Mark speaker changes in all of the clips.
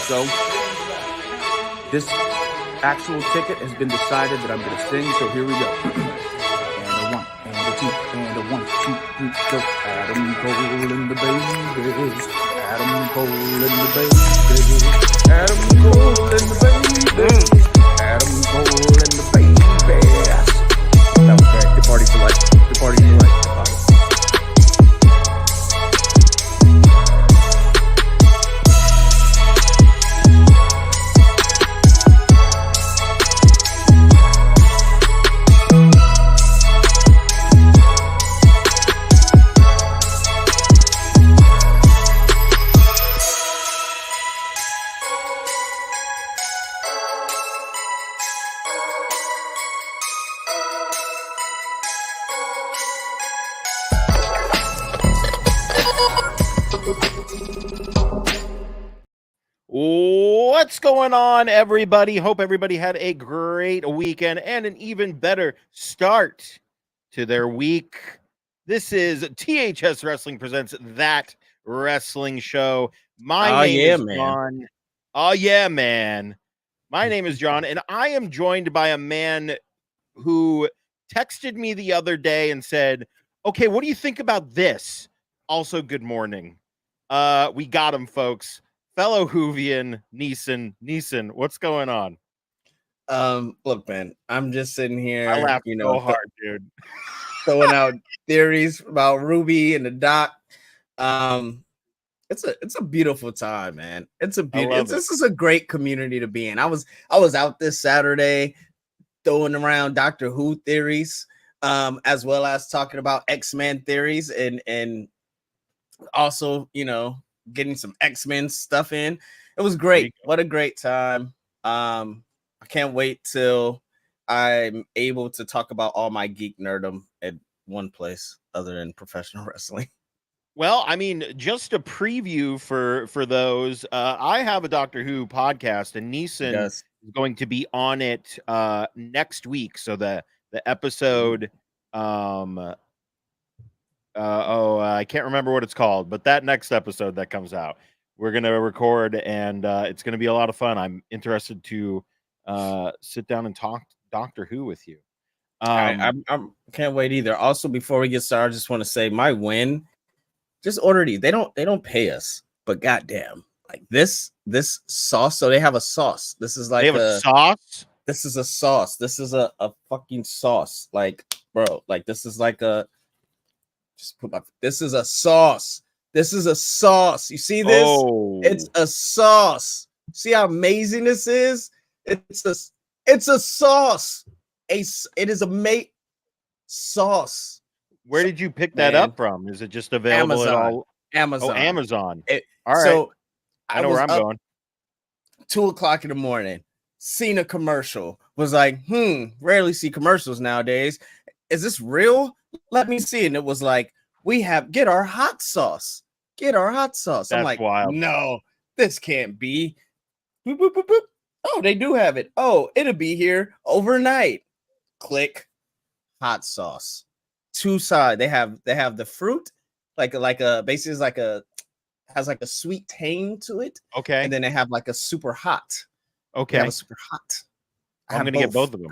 Speaker 1: So this actual ticket has been decided that I'm going to sing. So here we go. And a 1, and a 2, and a 1, 2, 3, go. Adam Cole and the babies. Adam Cole and the babies. Adam Cole and the babies. Adam Cole and the babies. That was great. Good party for life. Good party for life.
Speaker 2: What's going on, everybody? Hope everybody had a great weekend and an even better start to their week. This is THS Wrestling presents That Wrestling Show. My name is John. Oh, yeah, man. My name is John, and I am joined by a man who texted me the other day and said, okay, what do you think about this? Also, good morning. We got him, folks. Fellow Whovian, Neeson, what's going on?
Speaker 3: Look, man, I'm just sitting here.
Speaker 2: I laughed so hard, dude.
Speaker 3: Throwing out theories about Ruby and the Doc. It's a beautiful time, man. It's a beautiful. This is a great community to be in. I was out this Saturday throwing around Doctor Who theories, as well as talking about X-Men theories, and also, getting some X-Men stuff in. It was great. What a great time. I can't wait till I'm able to talk about all my geek nerdom at one place other than professional wrestling.
Speaker 2: Well, I mean, just a preview for those. I have a Doctor Who podcast, and Neeson is going to be on it next week. So the episode I can't remember what it's called, but that next episode that comes out, we're going to record, and it's going to be a lot of fun. I'm interested to sit down and talk Doctor Who with you.
Speaker 3: I can't wait either. Also, before we get started, I just want to say my win. Just order these. They don't pay us, but goddamn, like this sauce. So they have a sauce. This is like
Speaker 2: they have a sauce.
Speaker 3: This is a sauce. This is a fucking sauce. Like, bro, like this is like a. This is a sauce. This is a sauce. You see this?
Speaker 2: Oh.
Speaker 3: It's a sauce. See how amazing this is? It's a sauce. It is a sauce.
Speaker 2: Where did you pick that up from? Is it just available
Speaker 3: Amazon.
Speaker 2: at all?
Speaker 3: Amazon.
Speaker 2: Oh, Amazon.
Speaker 3: All right. So
Speaker 2: I know where I'm going.
Speaker 3: 2:00 in the morning. Seen a commercial. Was like, rarely see commercials nowadays. Is this real? Let me see. And it was like, get our hot sauce. Get our hot sauce.
Speaker 2: That's
Speaker 3: I'm like,
Speaker 2: wild.
Speaker 3: No, this can't be. Boop, boop, boop, boop. Oh, they do have it. Oh, it'll be here overnight. Click. Hot sauce. Two sides. They have the fruit, like a basically is like has like a sweet tang to it.
Speaker 2: Okay.
Speaker 3: And then they have like a super hot.
Speaker 2: Okay.
Speaker 3: A super hot.
Speaker 2: I'm gonna get both of them.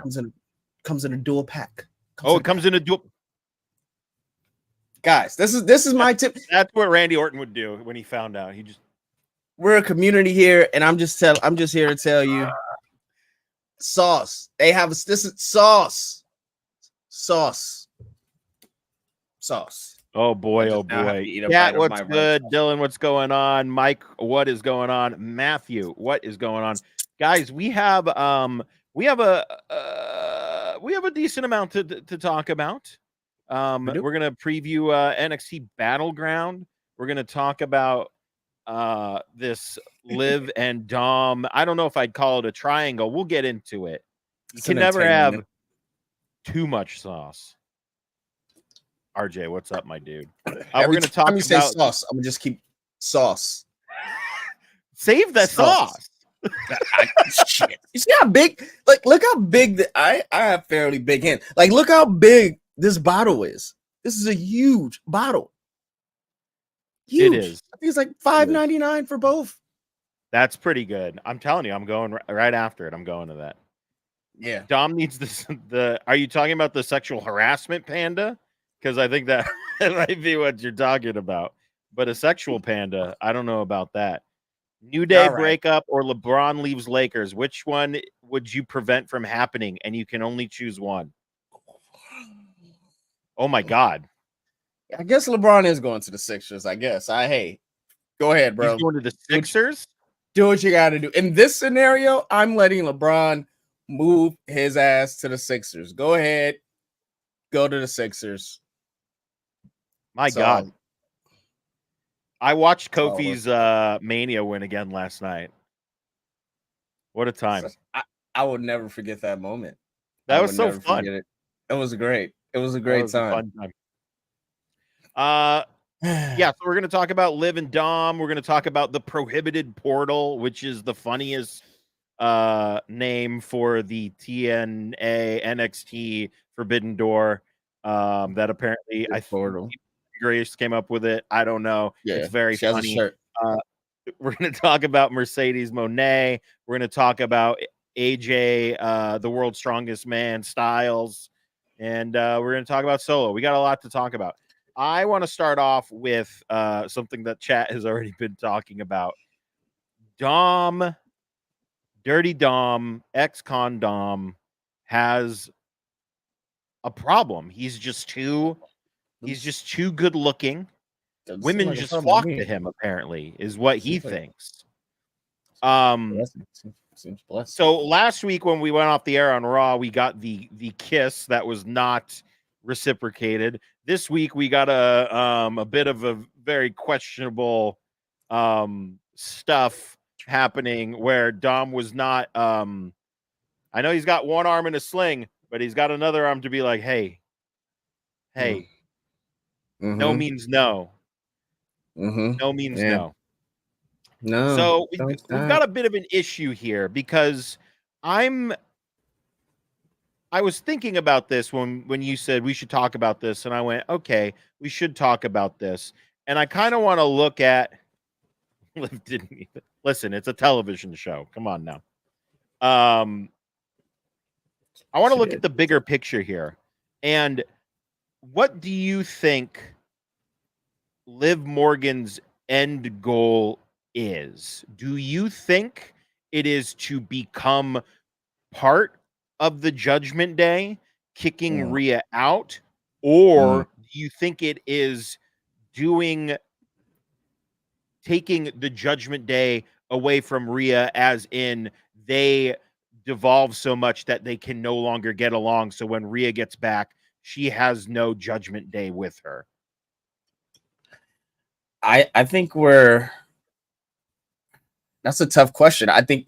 Speaker 3: Comes in a dual pack.
Speaker 2: It comes in a dual.
Speaker 3: Guys, this is my tip.
Speaker 2: That's what Randy Orton would do when he found out.
Speaker 3: We're a community here, and I'm just here to tell you, sauce. They have this is sauce.
Speaker 2: Oh boy, Yeah, what's good? Dylan, what's going on? Mike, what is going on? Matthew, what is going on? Guys, we have a decent amount to talk about. We're gonna preview NXT Battleground. We're gonna talk about this Liv and Dom. I don't know if I'd call it a triangle. We'll get into it. You can never have too much sauce. RJ, what's up, my dude? We're gonna talk about
Speaker 3: sauce. I'm gonna just keep sauce.
Speaker 2: Save the sauce.
Speaker 3: Shit. You see how big? Like, look how big I have fairly big hands. Like, look how big this bottle is. This is a huge bottle. Huge.
Speaker 2: It is.
Speaker 3: I think it's like $5.99 for both.
Speaker 2: That's pretty good. I'm telling you, I'm going right after it. I'm going to that.
Speaker 3: Yeah.
Speaker 2: Dom needs this. Are you talking about the sexual harassment panda? Because I think that might be what you're talking about. But a sexual panda, I don't know about that. New Day breakup or LeBron leaves Lakers. Which one would you prevent from happening? And you can only choose one. Oh my God.
Speaker 3: I guess LeBron is going to the Sixers. I guess. Hey, go ahead, bro.
Speaker 2: He's going to the Sixers?
Speaker 3: Do what you got to do. In this scenario, I'm letting LeBron move his ass to the Sixers. Go ahead. Go to the Sixers.
Speaker 2: My God. I watched Kofi's Mania win again last night. What a time.
Speaker 3: I would never forget that moment.
Speaker 2: That was so fun.
Speaker 3: It was great. It was a great time.
Speaker 2: A fun time. Yeah, so we're going to talk about Liv and Dom. We're going to talk about the Prohibited Portal, which is the funniest name for the TNA NXT Forbidden Door that apparently Grace came up with it. I don't know.
Speaker 3: Yeah,
Speaker 2: it's very funny. We're going to talk about Mercedes Moné. We're going to talk about AJ, the world's strongest man, Styles, and we're going to talk about Solo. We got a lot to talk about. I want to start off with something that chat has already been talking about. Dom, Dirty Dom, ex-con Dom, has a problem. He's just too good looking. Women just flock to him, apparently, is what he thinks. So last week when we went off the air on Raw, we got the kiss that was not reciprocated. This week we got a bit of a very questionable stuff happening where Dom was not I know he's got one arm in a sling, but he's got another arm to be like, hey, no means no. No means no.
Speaker 3: No.
Speaker 2: So we've got a bit of an issue here because I was thinking about this when you said we should talk about this, and I went, okay, we should talk about this. And I kind of want to look at Liv didn't even listen, it's a television show. Come on now. I want to look at the bigger picture here. And what do you think Liv Morgan's end goal is? Do you think it is to become part of the Judgment Day, kicking Rhea out, or do you think it is taking the Judgment Day away from Rhea, as in they devolve so much that they can no longer get along, so when Rhea gets back, she has no Judgment Day with her?
Speaker 3: I think that's a tough question. I think,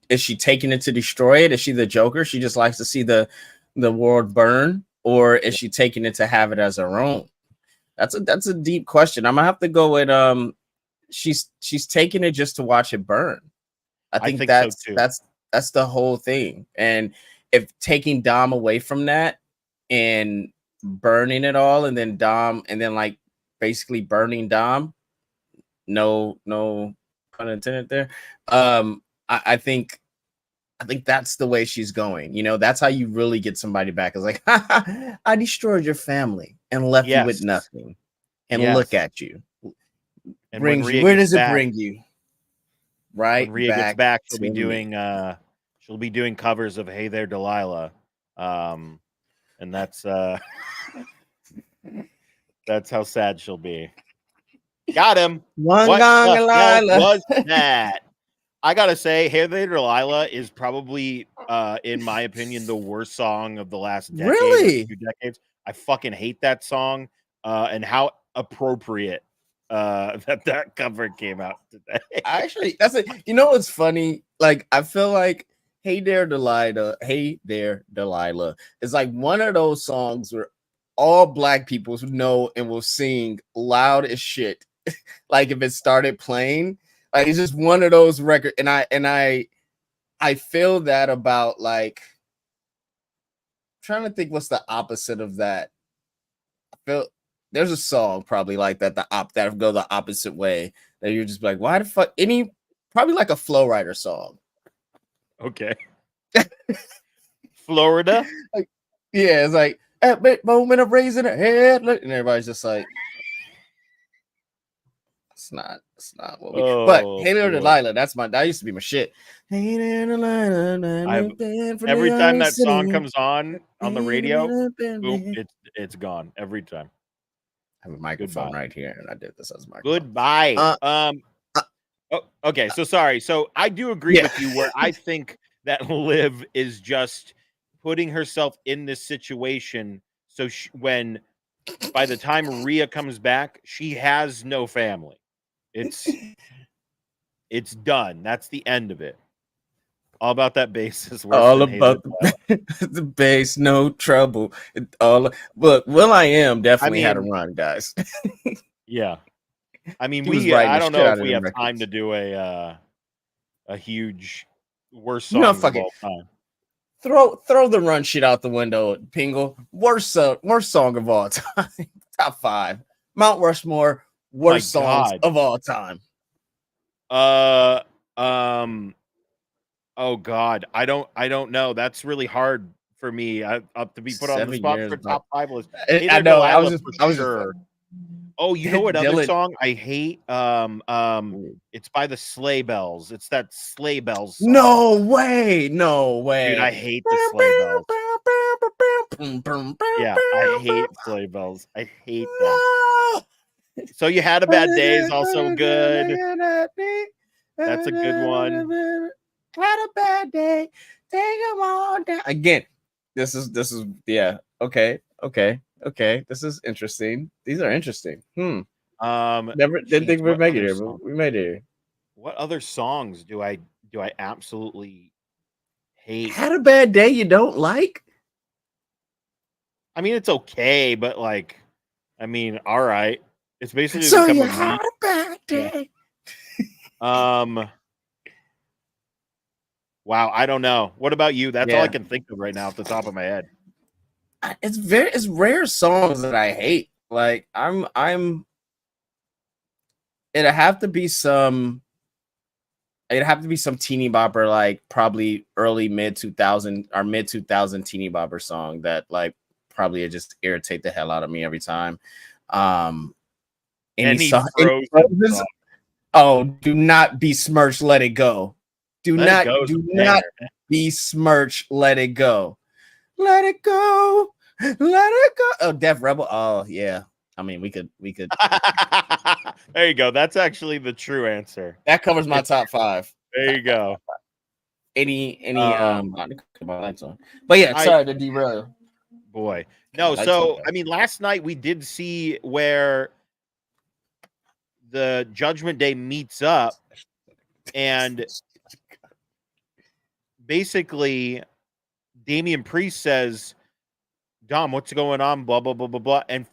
Speaker 3: is she taking it to destroy it? Is she the Joker? She just likes to see the world burn, or is she taking it to have it as her own? That's a deep question. I'm gonna have to go with she's taking it just to watch it burn. I think that's so too. That's the whole thing. And if taking Dom away from that and burning it all, and then Dom, and then like basically burning Dom, no pun intended there. I think that's the way she's going. That's how you really get somebody back. It's like, I destroyed your family and left you with nothing. And look at you. And where does it bring you? Right.
Speaker 2: When Rhea gets back, she'll be doing covers of Hey There Delilah. And that's how sad she'll be. Got him. What was that? I gotta say, Hey There Delilah is probably, in my opinion, the worst song of the last decade.
Speaker 3: Really?
Speaker 2: 2 decades. I fucking hate that song, and how appropriate that cover came out today.
Speaker 3: Actually, that's it. What's funny? Like, I feel like Hey There Delilah is like one of those songs where all black people know and will sing loud as shit. Like if it started playing, like it's just one of those records. And I feel that about, like, I'm trying to think what's the opposite of that. I feel there's a song probably like that, that go the opposite way, that you're just like, why the fuck any probably like a Flow Rider song.
Speaker 2: Okay. Florida.
Speaker 3: Like, yeah, it's like at that moment of raising a head, and everybody's just like, it's not what we. But Hey There Delilah, that used to be my shit. Hey there Delilah,
Speaker 2: every time that song comes on the radio, boom, it's gone every time.
Speaker 3: I have a microphone right here, and I did this as a microphone.
Speaker 2: Goodbye. Okay, so sorry. So I do agree with you where I think that Liv is just putting herself in this situation. So when by the time Rhea comes back, she has no family. It's done. That's the end of it. All about that bass is worse
Speaker 3: all
Speaker 2: than
Speaker 3: about the bass, no trouble. But Will.i.am definitely had a run, guys.
Speaker 2: Yeah. I mean,
Speaker 3: I
Speaker 2: don't know if we have time to do a huge worst song of all time.
Speaker 3: Throw the run shit out the window, Pingle. Worst song of all time. Top 5. Mount Rushmore, worst songs of all time.
Speaker 2: Oh God, I don't know. That's really hard for me. Up to be put on the spot for top 5 list.
Speaker 3: I know. I was
Speaker 2: sure. Oh, you know what other song I hate? It's by the Sleigh Bells. It's that Sleigh Bells song.
Speaker 3: No way.
Speaker 2: Dude, I hate the Sleigh Bells. Yeah, I hate Sleigh Bells. I hate them. So You Had a Bad Day is also good. That's a good one.
Speaker 3: Had a bad day. Take them all down. Again, this is okay. This is interesting. These are interesting. Never didn't think we'd make it here, but we made it here.
Speaker 2: What other songs do I absolutely hate?
Speaker 3: Had a Bad Day you don't like?
Speaker 2: I mean, it's okay, but like, I mean, all right. It's basically
Speaker 3: so you had a bad day.
Speaker 2: Yeah. Wow, I don't know. What about you? That's all I can think of right now off the top of my head.
Speaker 3: It's rare songs that I hate. Like it'd have to be some teeny bopper, like probably early mid 2000 or mid 2000 teeny bopper song that like probably would just irritate the hell out of me every time. Any song, oh, Do Not Besmirch Let It Go. Do not besmirch Let It Go. Let it go. Let it go. Oh, Def Rebel. Oh, yeah. I mean, we could.
Speaker 2: There you go. That's actually the true answer.
Speaker 3: That covers my top 5.
Speaker 2: There you go.
Speaker 3: But yeah, sorry to derail.
Speaker 2: Boy. No, so I mean, last night we did see where the Judgment Day meets up, and basically Damian Priest says, Dom, what's going on? Blah, blah, blah, blah, blah. And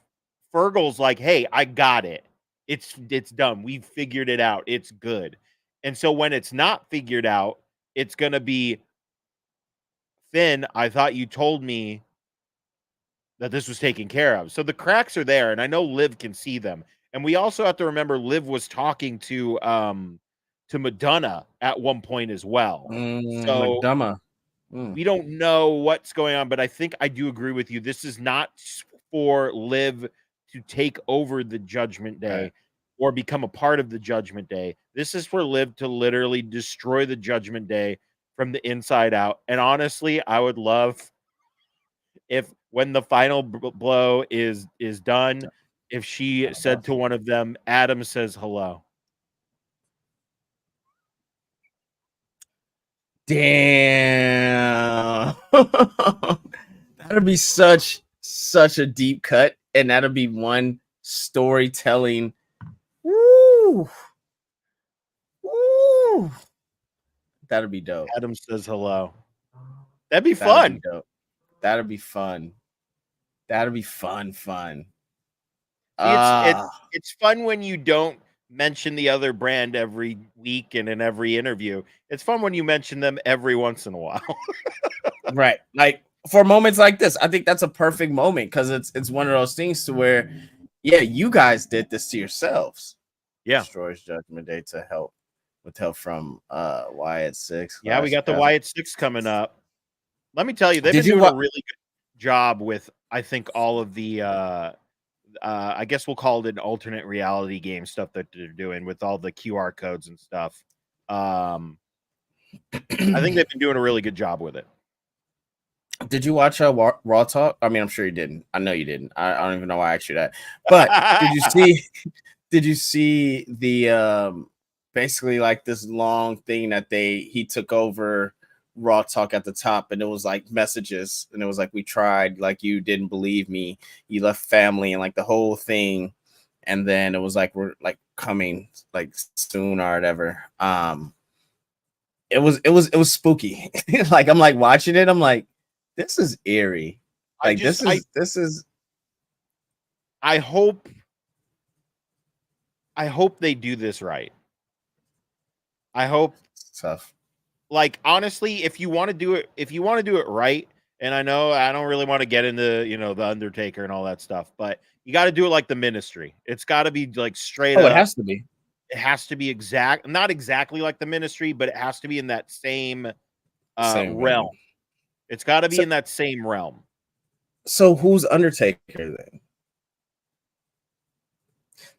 Speaker 2: Fergal's like, hey, I got it. It's done. We've figured it out. It's good. And so when it's not figured out, it's going to be, Finn, I thought you told me that this was taken care of. So the cracks are there, and I know Liv can see them. And we also have to remember Liv was talking to Madonna at one point as well. So
Speaker 3: Madonna.
Speaker 2: We don't know what's going on, but I think I do agree with you. This is not for Liv to take over the Judgment Day or become a part of the Judgment Day. This is for Liv to literally destroy the Judgment Day from the inside out. And honestly, I would love if when the final blow is done, if she said to one of them, Adam says hello.
Speaker 3: Damn. That'd be such a deep cut, and that'd be one storytelling. Woo. That'd be dope.
Speaker 2: Adam says hello. That'd be fun.
Speaker 3: That'd be fun. That'd be fun.
Speaker 2: It's fun when you don't mention the other brand every week and in every interview. It's fun when you mention them every once in a while.
Speaker 3: Right. Like for moments like this, I think that's a perfect moment because it's one of those things to where, yeah, you guys did this to yourselves.
Speaker 2: Yeah.
Speaker 3: Destroys Judgment Day to help with help from Wyatt 6.
Speaker 2: Yeah, we got the Wyatt 6 coming up. Let me tell you, they've
Speaker 3: Did
Speaker 2: been
Speaker 3: you
Speaker 2: doing a really good job with, I think, all of the I guess we'll call it an alternate reality game stuff that they're doing with all the QR codes and stuff. I think they've been doing a really good job with it.
Speaker 3: Did you watch Raw Talk? I mean, I'm sure you didn't. I know you didn't. I don't even know why I asked you that. But did you see the basically like this long thing that he took over Raw Talk at the top, and it was like messages, and it was like, we tried, like, you didn't believe me, you left family, and like the whole thing. And then it was like, we're like coming like soon or whatever. It was spooky. Like, I'm like watching it, I'm like, this is eerie. Like, this is
Speaker 2: I hope they do this right. I hope
Speaker 3: it's tough.
Speaker 2: Like, honestly, if you want to do it right, and I know I don't really want to get into, the Undertaker and all that stuff, but you got to do it like the Ministry. It's got to be like straight up.
Speaker 3: It has to be.
Speaker 2: It has to be not exactly like the Ministry, but it has to be in that same realm. It's got to be in that same realm.
Speaker 3: So who's Undertaker then?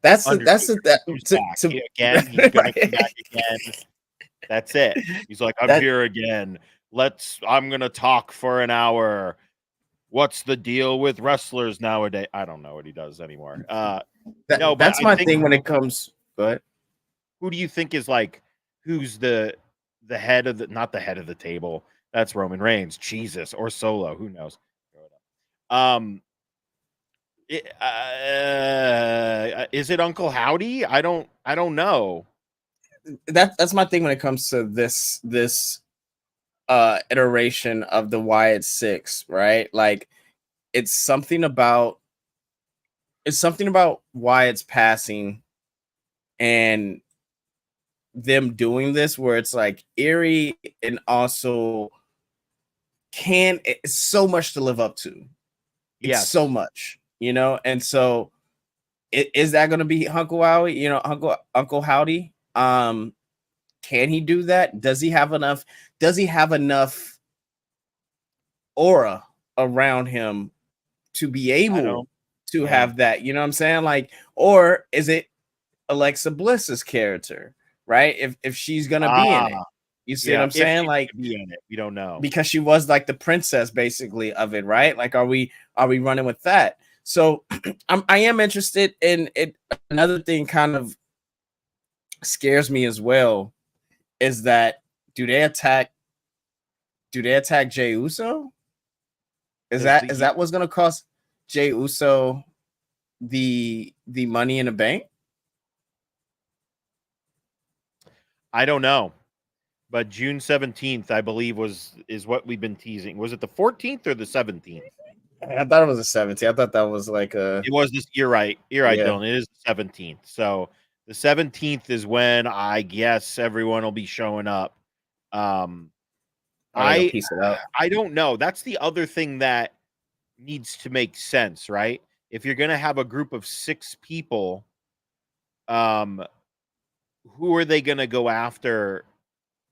Speaker 3: That's again. He's
Speaker 2: gonna come back again. That's it. He's like, I'm here again. I'm gonna talk for an hour. What's the deal with wrestlers nowadays? I don't know what he does anymore.
Speaker 3: That's my thing when it comes. But
Speaker 2: who do you think is like, who's the head of not the head of the table? That's Roman Reigns, Jesus, or Solo. Who knows? Is it Uncle Howdy? I don't know.
Speaker 3: That's my thing when it comes to this iteration of the Wyatt 6, right? Like, it's something about Wyatt's passing and them doing this where it's like eerie, and also it's so much to live up to. It's so much, and so is that going to be Uncle Howdy? Uncle Howdy? Can he do that? Does he have enough aura around him to be able to have that? You know what I'm saying? Like, or is it Alexa Bliss's character, right? If she's gonna be in it. You see what I'm saying? Like,
Speaker 2: be in it. We don't know,
Speaker 3: because she was like the princess basically of it, right? Like, are we running with that? So I am interested in it. Another thing kind of scares me as well is that do they attack Jey Uso? Is that what's gonna cost Jey Uso the Money in the Bank?
Speaker 2: I don't know. But June 17th, I believe, is what we've been teasing. Was it the 14th or the 17th?
Speaker 3: I thought it was the 17th. I thought that was like
Speaker 2: It was this. You're right, Dylan. It is the 17th. So the 17th is when I guess everyone will be showing up.
Speaker 3: Piece it out.
Speaker 2: I don't know. That's the other thing that needs to make sense, right? If you're gonna have a group of 6 people, who are they gonna go after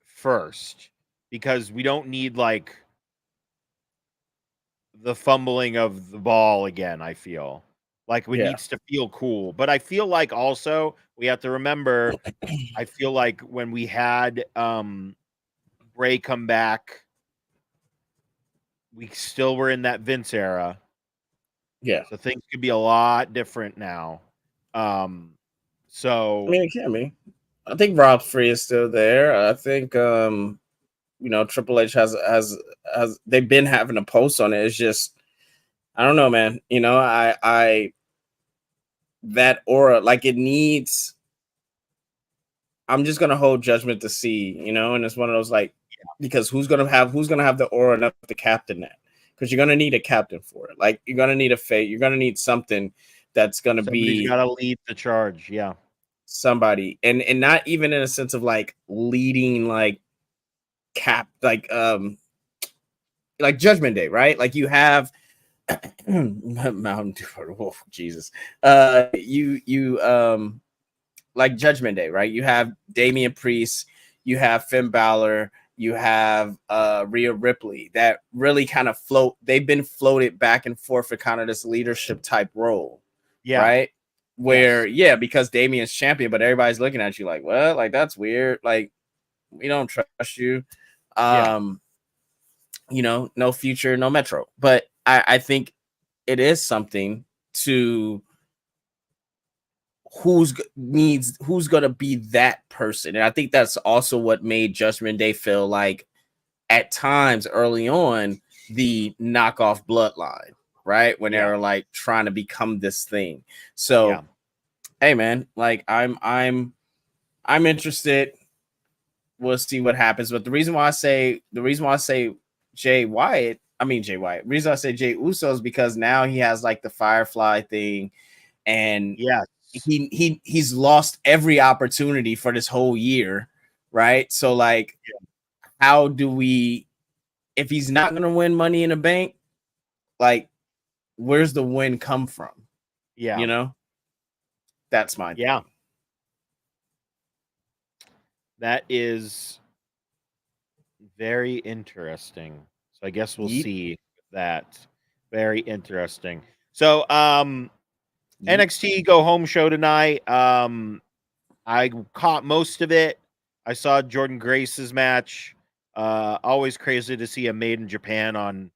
Speaker 2: first? Because we don't need like the fumbling of the ball again. I feel like it needs to feel cool, but I feel like also we have to remember, I feel like when we had Bray come back, we still were in that Vince era.
Speaker 3: Yeah.
Speaker 2: So things could be a lot different now. So
Speaker 3: I mean, it can be. I think Rob Free is still there. I think Triple H has they've been having a post on it. It's just, I don't know, man. I that aura, like, it needs. I'm just gonna hold judgment to see, and it's one of those, like, because who's gonna have the aura enough to captain that? Because you're gonna need a captain for it. Like, you're gonna need a fate. You're gonna need something that's gonna be
Speaker 2: gotta lead the charge. Yeah,
Speaker 3: somebody, and not even in a sense of like leading, like like Judgment Day, right? Like, you have Mountain Dew. Oh, Jesus. like Judgment Day, right? You have Damian Priest, you have Finn Balor, you have Rhea Ripley that really kind of float. They've been floated back and forth for kind of this leadership type role, right? Where because Damian's champion, but everybody's looking at you like, well, like that's weird. Like we don't trust you. You know, no future, no Metro. But I think it is something to who's going to be that person. And I think that's also what made Judgment Day feel like at times early on the knockoff bloodline, right? When they were like trying to become this thing. So hey man, like I'm interested. We'll see what happens. But the reason why I say Jay Wyatt, the reason I say Jay Uso is because now he has like the Firefly thing, and he's lost every opportunity for this whole year, right? So like, how do we, if he's not gonna win Money in the Bank, like, where's the win come from? You know, that's my thing.
Speaker 2: That is very interesting. So I guess we'll see that. Very interesting. So NXT Go Home show tonight. I caught most of it. I saw Jordan Grace's match. Always crazy to see a Made in Japan on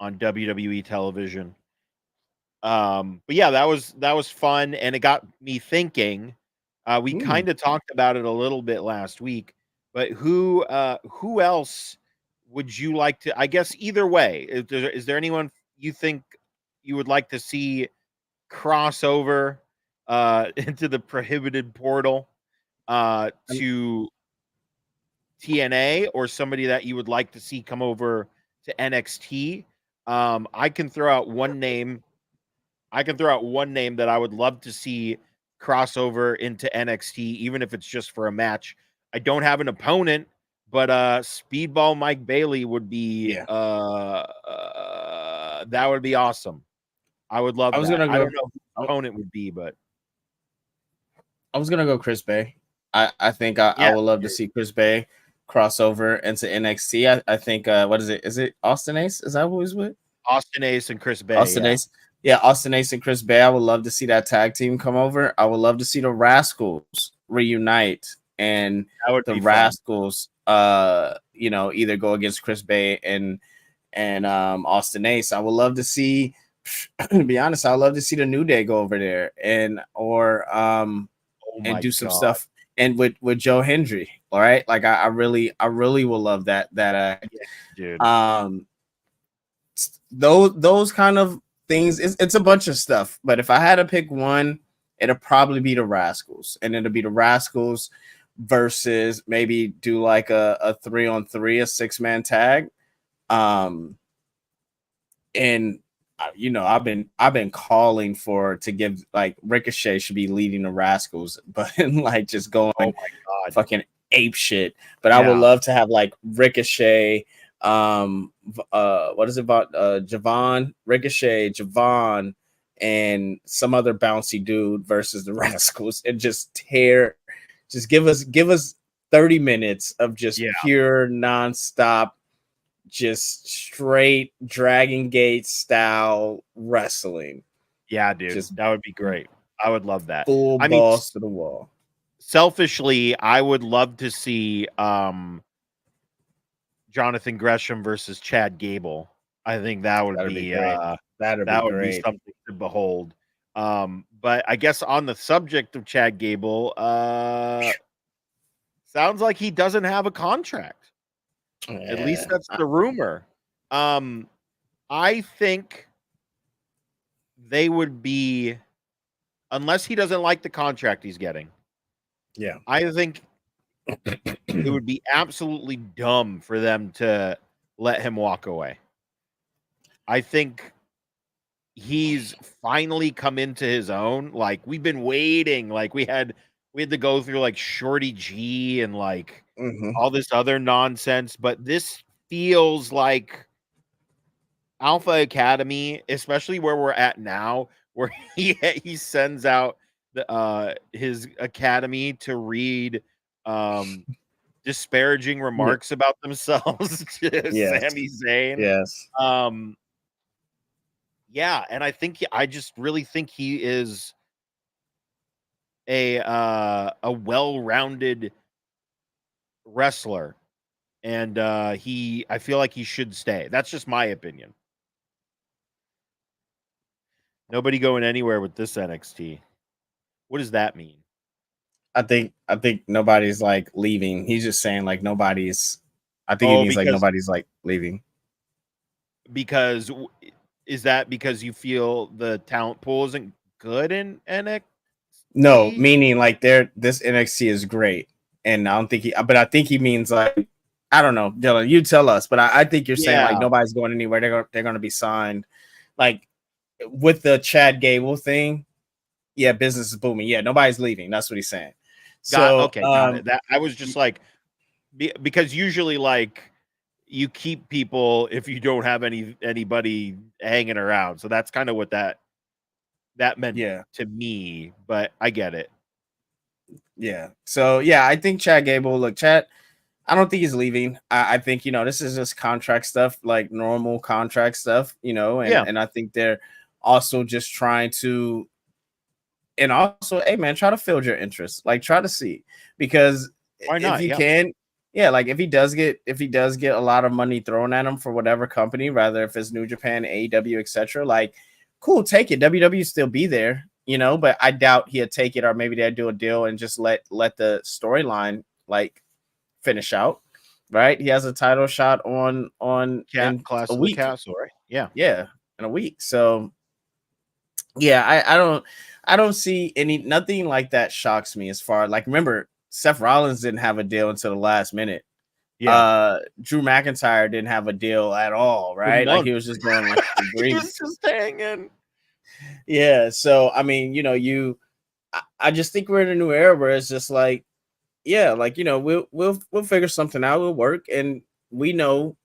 Speaker 2: WWE television. But yeah, that was fun, and it got me thinking. We kind of talked about it a little bit last week, but who else would you like to? I guess either way, is there anyone you think you would like to see cross over into the prohibited portal to TNA, or somebody that you would like to see come over to NXT? I can throw out one name. That I would love to see crossover into NXT, even if it's just for a match. I don't have an opponent, but Speedball Mike Bailey would be that would be awesome. I would love that. I don't know who the opponent would be, but
Speaker 3: I was gonna go Chris Bay. I think I would love to see Chris Bay crossover into NXT. I think what is it? Is it Austin Ace? Is that who he's with?
Speaker 2: Austin Ace and Chris Bay.
Speaker 3: Ace. Yeah, Austin Ace and Chris Bay. I would love to see that tag team come over. I would love to see the Rascals reunite, and the Rascals, you know, either go against Chris Bay and Austin Ace. I would love to see, to be honest, I would love to see the New Day go over there and do some stuff, and with Joe Hendry. All right, like I really will love that. Dude. Those kind of things. It's a bunch of stuff, but if I had to pick one, it'll probably be the Rascals, and it'll be the Rascals versus maybe do like a 3-on-3, a 6-man tag. And you know, I've been calling to give, like, Ricochet should be leading the Rascals, but like just going fucking ape shit. But I would love to have like Ricochet, what is it about Javon, Ricochet, Javon, and some other bouncy dude versus the Rascals, and just give us 30 minutes of just pure nonstop, just straight Dragon Gate style wrestling.
Speaker 2: Yeah, dude, that would be great. I would love that.
Speaker 3: Full balls to the wall.
Speaker 2: Selfishly, I would love to see Jonathan Gresham versus Chad Gable. I think that would be something to behold. But I guess on the subject of Chad Gable, sounds like he doesn't have a contract. At least that's the rumor. I think they would be, unless he doesn't like the contract he's getting.
Speaker 3: Yeah.
Speaker 2: I think it would be absolutely dumb for them to let him walk away. I think he's finally come into his own. Like, we've been waiting. Like, we had to go through like Shorty G and like all this other nonsense, but this feels like Alpha Academy, especially where we're at now, where he sends out his academy to read disparaging remarks about themselves to Sami Zayn.
Speaker 3: Yes.
Speaker 2: Yeah, and I just really think he is a well-rounded wrestler, and I feel like he should stay. That's just my opinion. Nobody going anywhere with this NXT. What does that mean?
Speaker 3: I think nobody's like leaving. He's just saying like nobody's. I think he means like nobody's like leaving.
Speaker 2: Because is that because you feel the talent pool isn't good in NXT?
Speaker 3: No, meaning like this NXT is great, and I don't think but I think he means like, I don't know, Dylan. You tell us, but I think you're saying like nobody's going anywhere. They're going to be signed, like with the Chad Gable thing. Yeah, business is booming. Yeah, nobody's leaving. That's what he's saying.
Speaker 2: Got it. That I was just like, because usually like you keep people if you don't have anybody hanging around. So that's kind of what that meant to me. But I get it.
Speaker 3: Yeah. So yeah, I think Chad Gable. Look, Chad. I don't think he's leaving. I think, this is just contract stuff, like normal contract stuff, and I think they're also just trying to, and also, hey man, try to field your interest, like try to see, because
Speaker 2: why not?
Speaker 3: If you can, like if he does get a lot of money thrown at him for whatever company, rather if it's New Japan, AEW, etc., like cool, take it. WWE still be there, but I doubt he'd take it, or maybe they'd do a deal and just let the storyline like finish out, right? He has a title shot on in
Speaker 2: Clash
Speaker 3: a
Speaker 2: of
Speaker 3: week.
Speaker 2: The Castle, right? Yeah,
Speaker 3: in a week. So yeah, I don't see nothing like that shocks me as far like, remember Seth Rollins didn't have a deal until the last minute. Drew McIntyre didn't have a deal at all, right? Like he was just going like
Speaker 2: he was just hanging.
Speaker 3: Yeah, so I mean, I just think we're in a new era where it's just like, yeah, like we'll figure something out. We'll work, and we know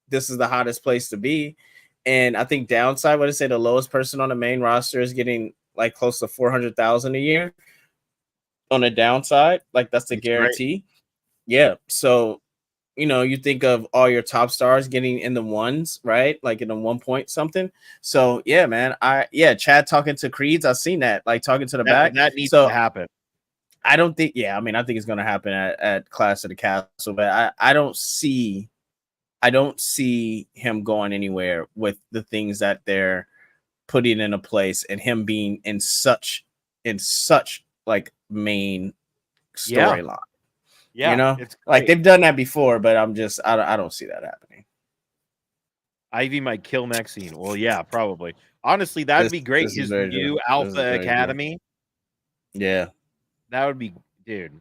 Speaker 3: this is the hottest place to be. And I think downside, what I say, the lowest person on the main roster is getting like close to 400,000 a year. On the downside, like that's the guarantee. Great. Yeah, so you think of all your top stars getting in the ones, right? Like in the 1 point something. So yeah, man, Chad talking to Creeds, I've seen that, like talking to the back.
Speaker 2: That needs to happen.
Speaker 3: I don't think, I think it's going to happen at Clash of the Castle, but I don't see him going anywhere with the things that they're putting into place, and him being in such like main storyline.
Speaker 2: Yeah,
Speaker 3: it's like they've done that before, but I don't see that happening.
Speaker 2: Ivy might kill Maxine. Well, yeah, probably. Honestly, that'd be great. His new Alpha Academy.
Speaker 3: Yeah.
Speaker 2: That would be, dude.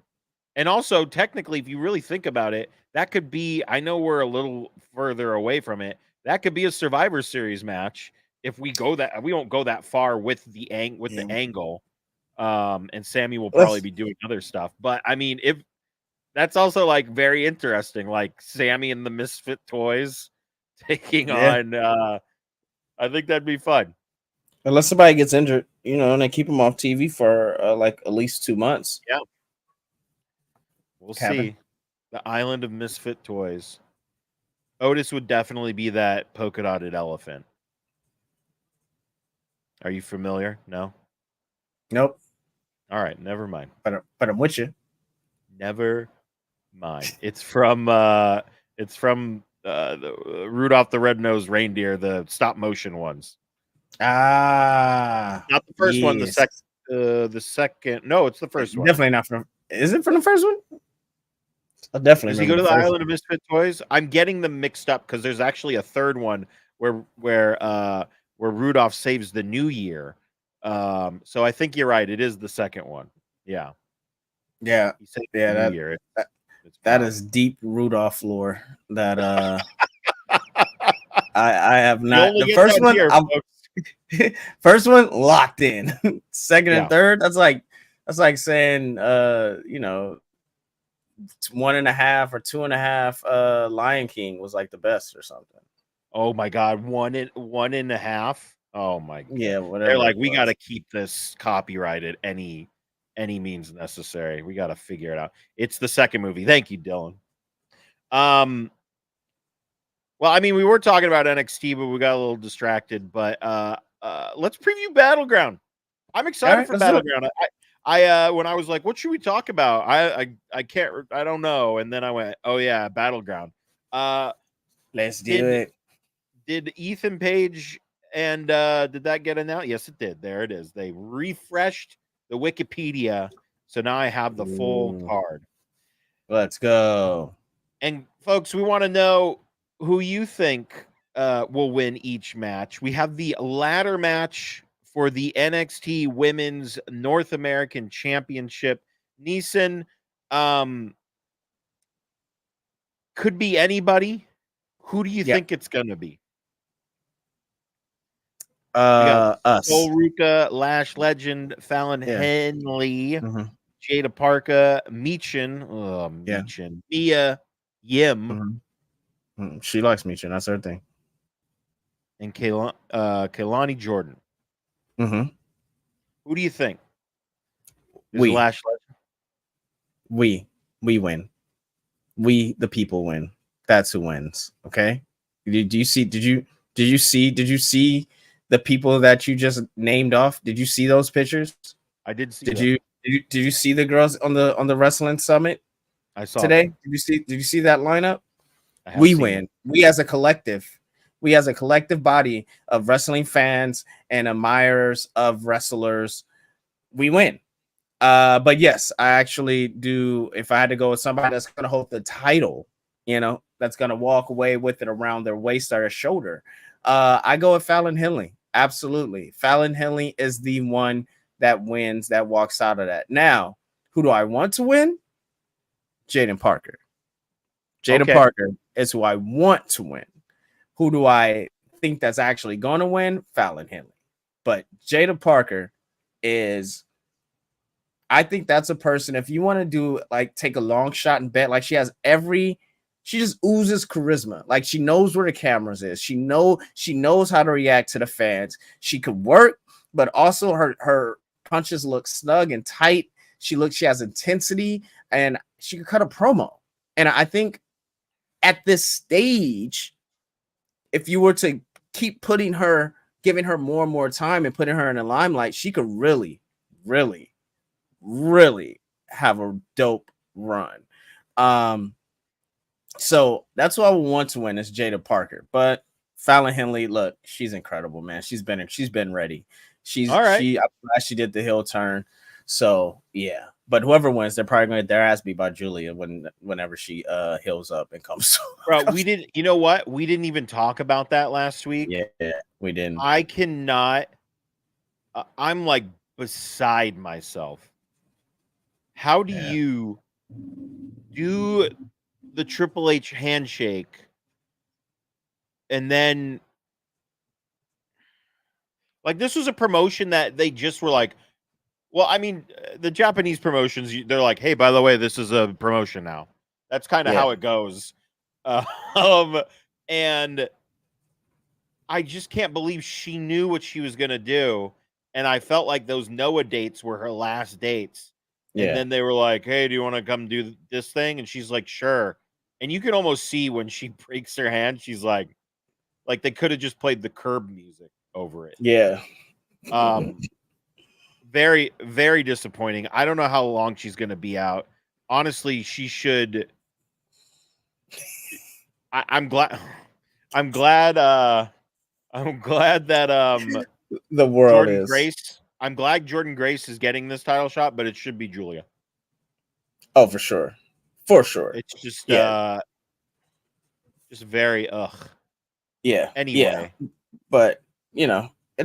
Speaker 2: And also, technically, if you really think about it, that could be, I know we're a little further away from it. That could be a Survivor Series match if we don't go that far with the angle. And Sammy will probably be doing other stuff. But I mean, if that's also like very interesting, like Sammy and the Misfit Toys taking on I think that'd be fun.
Speaker 3: Unless somebody gets injured, and they keep them off TV for like at least 2 months.
Speaker 2: Yeah. We'll see. The Island of Misfit Toys. Otis would definitely be that polka dotted elephant. Are you familiar? No?
Speaker 3: Nope.
Speaker 2: All right, never mind.
Speaker 3: But I'm with you.
Speaker 2: Never mind. It's from the Rudolph the Red-Nosed Reindeer, the stop motion ones.
Speaker 3: Not
Speaker 2: the first one, the second. No, it's the first one.
Speaker 3: Definitely not from. Is it from the first one? I definitely.
Speaker 2: Does he go to the Island of Misfit Toys? I'm getting them mixed up because there's actually a third one where Rudolph saves the New Year. So I think you're right. It is the second one. Yeah.
Speaker 3: Yeah.
Speaker 2: New Year.
Speaker 3: That is deep Rudolph lore. That I have not. The first one. First one locked in. Second and third, that's like saying 1.5 or 2.5 Lion King was like the best or something.
Speaker 2: Oh my god, 1.5. Oh my god.
Speaker 3: Yeah,
Speaker 2: They're
Speaker 3: whatever
Speaker 2: like,
Speaker 3: it
Speaker 2: we got
Speaker 3: was.
Speaker 2: to keep this copyrighted any means necessary. We got to figure it out. It's the second movie. Thank you, Dylan. Well, I mean, we were talking about NXT, but we got a little distracted. But let's preview Battleground. I'm
Speaker 3: All
Speaker 2: excited
Speaker 3: right,
Speaker 2: for
Speaker 3: let's do it.
Speaker 2: Battleground. I when I was like, what should we talk about? I can't, I don't know. And then I went, oh yeah, Battleground.
Speaker 3: Let's do
Speaker 2: Did
Speaker 3: it.
Speaker 2: did Ethan Page and did that get announced? Yes, it did. There it is. They refreshed the Wikipedia, so now I have the full
Speaker 3: Ooh.
Speaker 2: card.
Speaker 3: Let's go.
Speaker 2: And folks, we want to know who you think will win each match. We have the ladder match for the NXT Women's North American Championship. Neeson, could be anybody. Who do you
Speaker 3: Yeah.
Speaker 2: think it's gonna be? We got
Speaker 3: Us.
Speaker 2: Sol Ruka, Lash Legend, Fallon
Speaker 3: Yeah.
Speaker 2: Henley,
Speaker 3: Mhm.
Speaker 2: Jada Parka, Meechin,
Speaker 3: Yeah.
Speaker 2: Mia Yim,
Speaker 3: Mhm. She likes me, that's her thing.
Speaker 2: and Kehlani Jordan.
Speaker 3: Mm-hmm.
Speaker 2: Who do you think? Is
Speaker 3: We
Speaker 2: Lash Legend?
Speaker 3: we win. We the people win. That's who wins. Okay. Did you see the people that you just named off? Did you see those pictures?
Speaker 2: I did see.
Speaker 3: Did you see the girls on the wrestling summit
Speaker 2: I saw
Speaker 3: today?
Speaker 2: them.
Speaker 3: Did you see that lineup?
Speaker 2: I have
Speaker 3: We
Speaker 2: seen
Speaker 3: win.
Speaker 2: them.
Speaker 3: We as a collective body of wrestling fans and admirers of wrestlers, we win. But yes, I actually do. If I had to go with somebody that's gonna hold the title, that's gonna walk away with it around their waist or their shoulder, I go with Fallon Henley. Absolutely, Fallon Henley is the one that wins, that walks out of that. Now, who do I want to win? Jaden Parker. Jaden Parker is who I want to win. Who do I think that's actually going to win? Fallon Henley. But Jada Parker is, I think that's a person, if you want to do like take a long shot and bet, like she just oozes charisma. Like she knows where the cameras is. She knows how to react to the fans. She could work, but also her punches look snug and tight. She has intensity, and she could cut a promo. And I think at this stage, if you were to keep giving her more and more time and putting her in the limelight, she could really, really, really have a dope run. So that's what I want to win is Jada Parker. But Fallon Henley, look, she's incredible, man. She's been ready. I'm glad she did the heel turn. So yeah. But whoever wins, they're probably gonna get their ass beat by Julia whenever she heals up and comes.
Speaker 2: Bro, we didn't. You know what? We didn't even talk about that last week.
Speaker 3: Yeah, we didn't.
Speaker 2: I cannot. I'm like beside myself. How do you do the Triple H handshake and then like this was a promotion that they just were like, well, I mean, the Japanese promotions, they're like, hey, by the way, this is a promotion now. That's kind of how it goes. And I just can't believe she knew what she was going to do. And I felt like those Noah dates were her last dates. And then they were like, hey, do you want to come do this thing? And she's like, sure. And you can almost see when she breaks her hand, she's like they could have just played the Curb music over it.
Speaker 3: Yeah.
Speaker 2: Very, very disappointing. I don't know how long she's going to be out. Honestly, she should. I'm glad. I'm glad that
Speaker 3: the world
Speaker 2: Jordan
Speaker 3: is.
Speaker 2: Grace. I'm glad Jordan Grace is getting this title shot, but it should be Julia.
Speaker 3: Oh, for sure. For sure.
Speaker 2: It's just just very
Speaker 3: Yeah.
Speaker 2: Anyway.
Speaker 3: Yeah. But it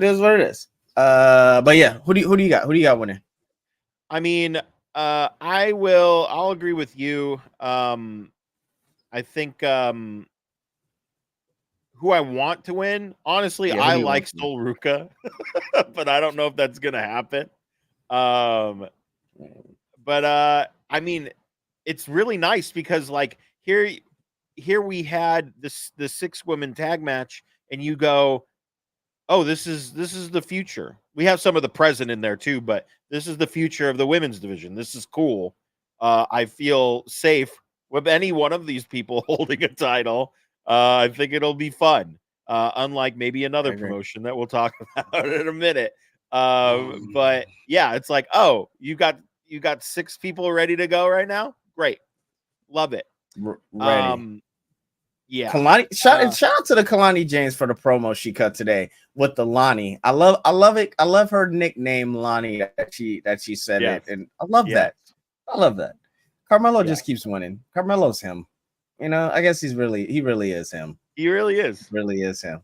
Speaker 3: is what it is. But yeah, who do you got? Who do you got winning?
Speaker 2: I mean, I'll agree with you. I think who I want to win, honestly, I like Sol Ruka, but I don't know if that's gonna happen. But I mean, it's really nice because like here we had the 6-woman tag match, and you go, oh, this is the future. We have some of the present in there too, but this is the future of the women's division. This is cool. I feel safe with any one of these people holding a title. I think it'll be fun. Unlike maybe another promotion that we'll talk about in a minute. But yeah, it's like, oh, you got 6 people ready to go right now. Great, love it.
Speaker 3: Ready.
Speaker 2: Yeah.
Speaker 3: Kalani, shout out to the Kalani James for the promo she cut today with the Lonnie. I love it. I love her nickname Lonnie that she said it, and I love that. I love that. Carmelo just keeps winning. Carmelo's him. You know, I guess he really is him.
Speaker 2: He really is.
Speaker 3: Really is him.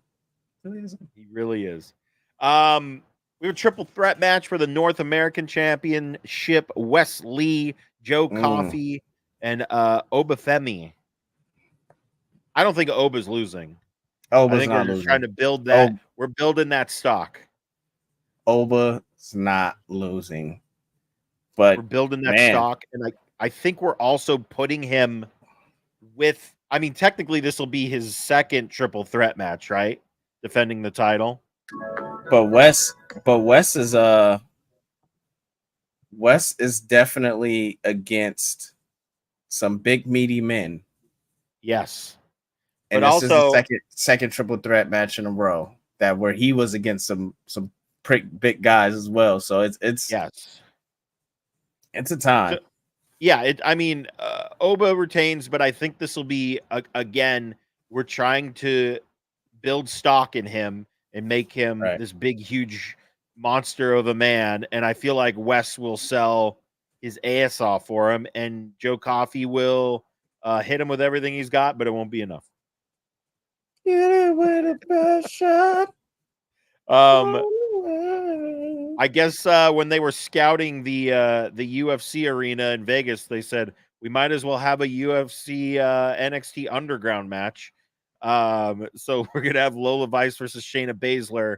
Speaker 2: He really is. We have a triple threat match for the North American Championship. Wes Lee, Joe Coffey, and Obafemi. I don't think Oba's losing. I think we're just trying to build that. We're building that stock.
Speaker 3: Oba's not losing. But
Speaker 2: we're building that stock. And I think we're also putting him with, I mean, technically this will be his second triple threat match, right? Defending the title.
Speaker 3: But Wes is definitely against some big meaty men.
Speaker 2: Yes.
Speaker 3: And but this also is the second triple threat match in a row where he was against some big guys as well. So it's it's a time.
Speaker 2: So, yeah, Oba retains, but I think this will be again. We're trying to build stock in him and make him this big, huge monster of a man. And I feel like Wes will sell his ass off for him, and Joe Coffey will hit him with everything he's got, but it won't be enough.
Speaker 3: Get it with a best shot.
Speaker 2: I guess when they were scouting the UFC arena in Vegas, they said we might as well have a UFC NXT Underground match. So we're gonna have Lola Vice versus Shayna Baszler.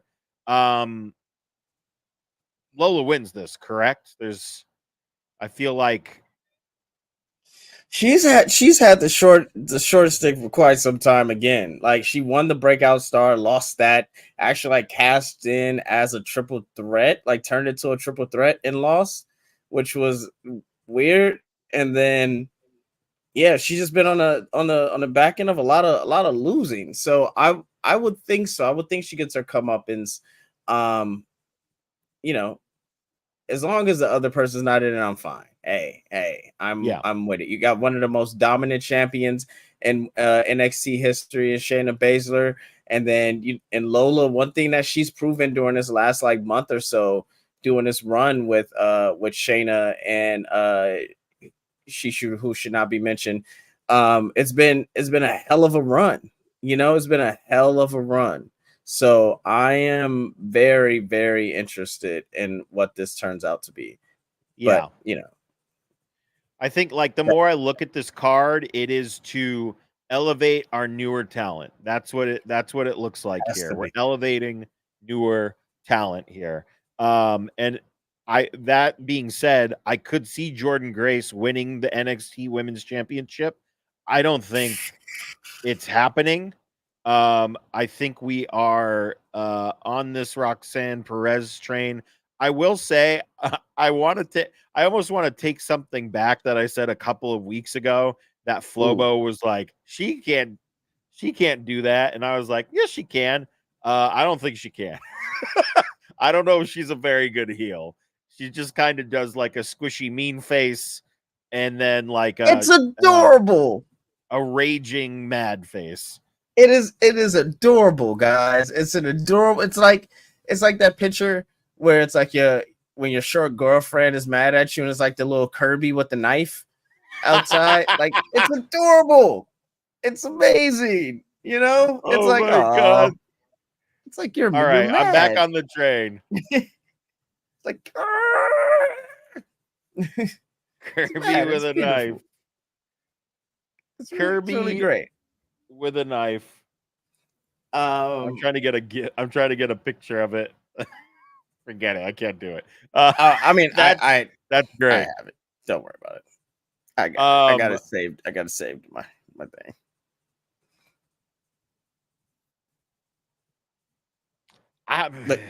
Speaker 2: Lola wins this, correct? I feel like
Speaker 3: she's had the short stick for quite some time again. Like she won the breakout star, lost that, actually like cast in as a triple threat, like turned it to a triple threat and lost, which was weird. And then she's just been on the back end of a lot of losing. So I would think so. I would think she gets her comeuppance. As long as the other person's not in it, I'm fine. Hey, I'm with it. You got one of the most dominant champions in NXT history is Shayna Baszler, and then Lola. One thing that she's proven during this last like month or so, doing this run with Shayna and who should not be mentioned. It's been a hell of a run. It's been a hell of a run. So I am very, very interested in what this turns out to be.
Speaker 2: Yeah.
Speaker 3: But,
Speaker 2: I think like the more I look at this card, it is to elevate our newer talent. That's what it looks like here. We're elevating newer talent here. And that being said, I could see Jordynne Grace winning the NXT Women's Championship. I don't think it's happening. I think we are on this Roxanne Perez train. I will say I almost want to take something back that I said a couple of weeks ago that Flobo was like, she can't do that. And I was like, yes, she can. I don't think she can. I don't know if she's a very good heel. She just kind of does like a squishy mean face and then like
Speaker 3: it's adorable.
Speaker 2: A raging mad face.
Speaker 3: It is adorable, guys. It's an adorable. It's like that picture where it's like when your short girlfriend is mad at you and it's like the little Kirby with the knife outside. Like it's adorable. It's amazing. It's like, oh God. It's like you're
Speaker 2: all right.
Speaker 3: You're
Speaker 2: I'm back on the train.
Speaker 3: It's like
Speaker 2: Kirby with a knife.
Speaker 3: It's really great.
Speaker 2: With a knife. I'm trying to get a picture of it. Forget it. I can't do it. That's great.
Speaker 3: I have it. Don't worry about it. I got it saved. I got it saved my thing.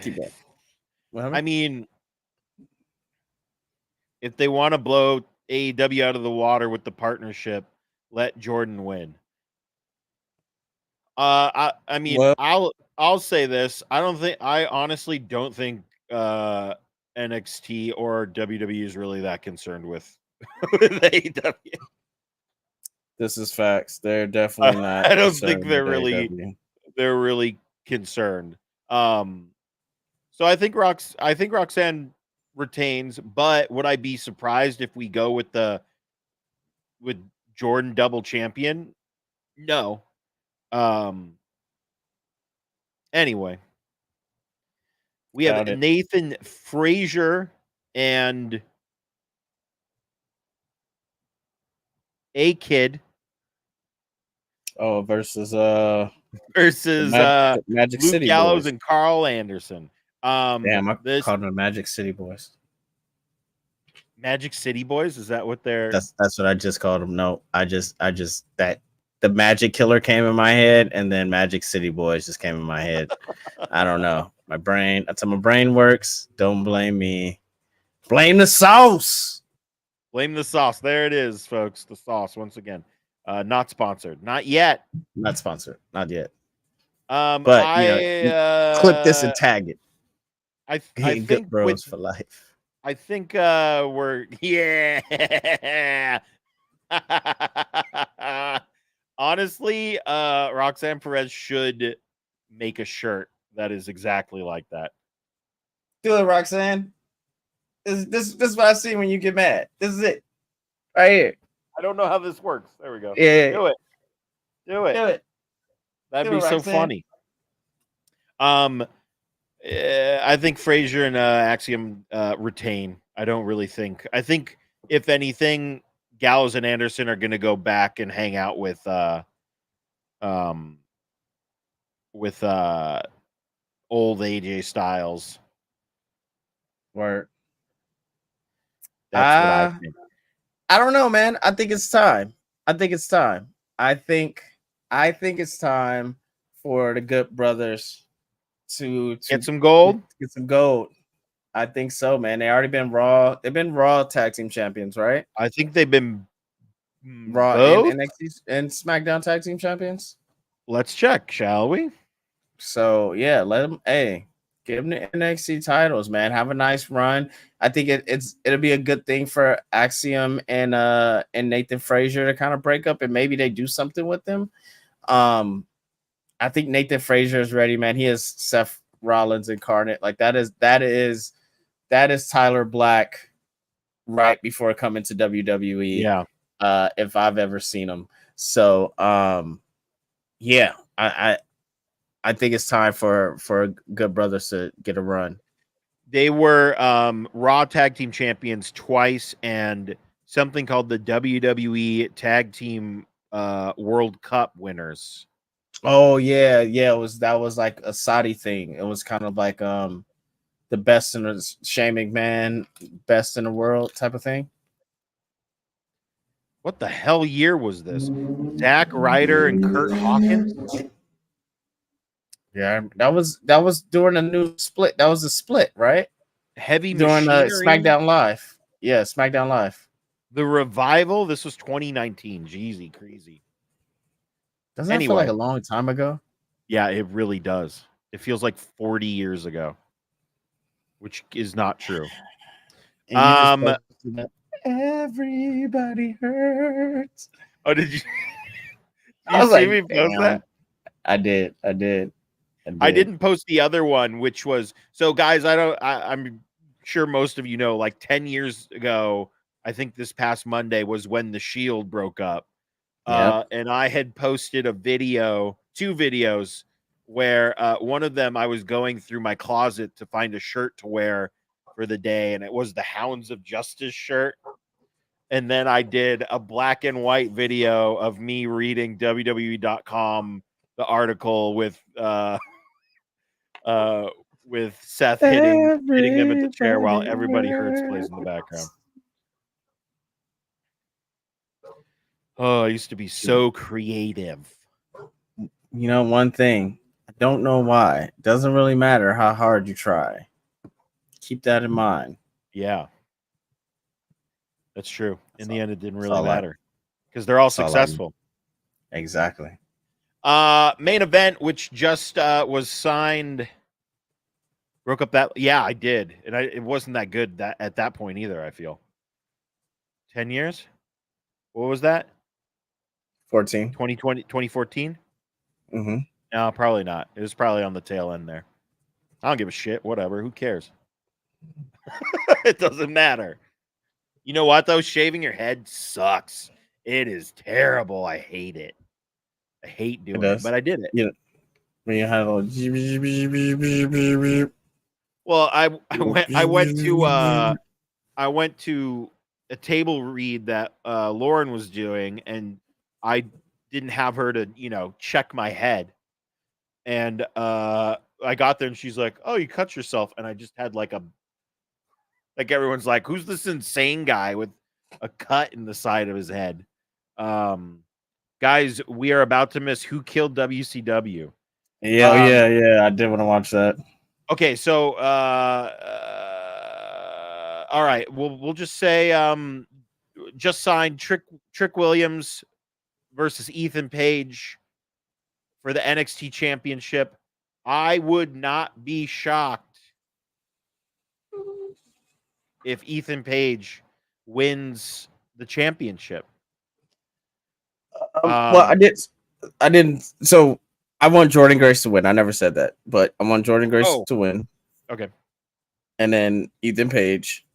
Speaker 3: keep going.
Speaker 2: I mean, if they want to blow AEW out of the water with the partnership, let Jordan win. I mean,
Speaker 3: Well,
Speaker 2: I'll say this. I honestly don't think NXT or WWE is really that concerned with AEW.
Speaker 3: this is facts. They're definitely not
Speaker 2: I don't think
Speaker 3: concerned with AEW.
Speaker 2: they're really concerned. So I think Roxanne retains, but would I be surprised if we go with Jordan double champion? No. Anyway, we have
Speaker 3: Got it.
Speaker 2: Nathan Frazier and A Kid
Speaker 3: Versus Magic
Speaker 2: Luke
Speaker 3: City
Speaker 2: Gallows
Speaker 3: Boys.
Speaker 2: and Carl Anderson.
Speaker 3: Damn, I
Speaker 2: This
Speaker 3: called them the Magic City Boys.
Speaker 2: Magic City Boys, is that what they're?
Speaker 3: That's what I just called them. No, I just that the Magic Killer came in my head, and then Magic City Boys just came in my head. I don't know. My brain. That's how my brain works. Don't blame me. Blame the sauce.
Speaker 2: Blame the sauce. There it is, folks. The sauce once again. Not sponsored. Not yet.
Speaker 3: Not sponsored. Not yet.
Speaker 2: But
Speaker 3: clip this and tag it.
Speaker 2: I
Speaker 3: think Good Bros for life.
Speaker 2: I think we're honestly, Roxanne Perez should make a shirt that is exactly like that.
Speaker 3: Do it, Roxanne. This is what I see when you get mad. This is it. Right here.
Speaker 2: I don't know how this works. There we go.
Speaker 3: Yeah.
Speaker 2: Do it. That'd be so funny. I think Frazier and Axiom retain. I don't really think. I think if anything, Gallows and Anderson are going to go back and hang out with old AJ Styles.
Speaker 3: Word.
Speaker 2: That's what I think.
Speaker 3: I don't know, man. I think it's time. I think it's time for the Good Brothers to
Speaker 2: get some gold.
Speaker 3: Get some gold. I think so, man. They already been Raw. They've been Raw tag team champions, right?
Speaker 2: I think they've been
Speaker 3: Raw and NXT and SmackDown tag team champions.
Speaker 2: Let's check, shall we?
Speaker 3: So yeah, let them. Hey, give them the NXT titles, man. Have a nice run. I think it'll be a good thing for Axiom and Nathan Frazier to kind of break up, and maybe they do something with them. I think Nathan Frazier is ready, man. He is Seth Rollins incarnate. Like that is Tyler Black right before coming to WWE.
Speaker 2: Yeah.
Speaker 3: If I've ever seen him. So yeah, I think it's time for Good Brothers to get a run.
Speaker 2: They were Raw Tag Team Champions twice and something called the WWE Tag Team World Cup winners.
Speaker 3: Oh yeah. That was like a Saudi thing. It was kind of like the best in the Shane McMahon, best in the world type of thing.
Speaker 2: What the hell year was this? Zack Ryder and Kurt Hawkins?
Speaker 3: Yeah, that was during a new split. That was a split, right?
Speaker 2: Heavy
Speaker 3: during
Speaker 2: Machinery.
Speaker 3: SmackDown Live. Yeah, SmackDown Live.
Speaker 2: The Revival. This was 2019. Jeezy, crazy.
Speaker 3: Doesn't that feel like a long time ago?
Speaker 2: Yeah, it really does. It feels like 40 years ago, which is not true.
Speaker 3: Everybody hurts.
Speaker 2: Oh, did you?
Speaker 3: I was see me post that? I did. I
Speaker 2: didn't post the other one, which was so guys. I'm sure most of you know, like 10 years ago, I think this past Monday was when the Shield broke up.
Speaker 3: Yep.
Speaker 2: And I had posted two videos where one of them I was going through my closet to find a shirt to wear for the day, and it was the Hounds of Justice shirt. And then I did a black and white video of me reading WWE.com, the article with Seth hitting him at the chair while Everybody Hurts plays in the background. Oh, I used to be so creative.
Speaker 3: You know, one thing I don't know why. It doesn't really matter how hard you try. Keep that in mind.
Speaker 2: Yeah, that's true. In the end, it didn't really
Speaker 3: all I-
Speaker 2: matter because they're all
Speaker 3: that's all I-
Speaker 2: successful.
Speaker 3: Exactly.
Speaker 2: Main event, which just was signed. Broke up that. Yeah, I did, and it wasn't that good that at that point either. I feel 10 years. What was that?
Speaker 3: 14.
Speaker 2: 2020, 2014?
Speaker 3: Mm-hmm.
Speaker 2: No, probably not. It was probably on the tail end there. I don't give a shit. Whatever. Who cares? It doesn't matter. You know what, though? Shaving your head sucks. It is terrible. I hate it. I hate doing it, but I did it.
Speaker 3: Yeah. When you have a
Speaker 2: Well, I went to a table read that Lauren was doing, and I didn't have her to, check my head. And I got there and she's like, "Oh, you cut yourself." And I just had like everyone's like, "Who's this insane guy with a cut in the side of his head?" Guys, we are about to miss Who Killed WCW.
Speaker 3: Yeah. I did want to watch that.
Speaker 2: Okay, so all right, we'll just say just signed Trick Williams versus Ethan Page for the NXT Championship. I would not be shocked if Ethan Page wins the championship.
Speaker 3: Well, I didn't. So I want Jordan Grace to win. I never said that, but I want Jordan Grace to win.
Speaker 2: Okay.
Speaker 3: And then Ethan Page.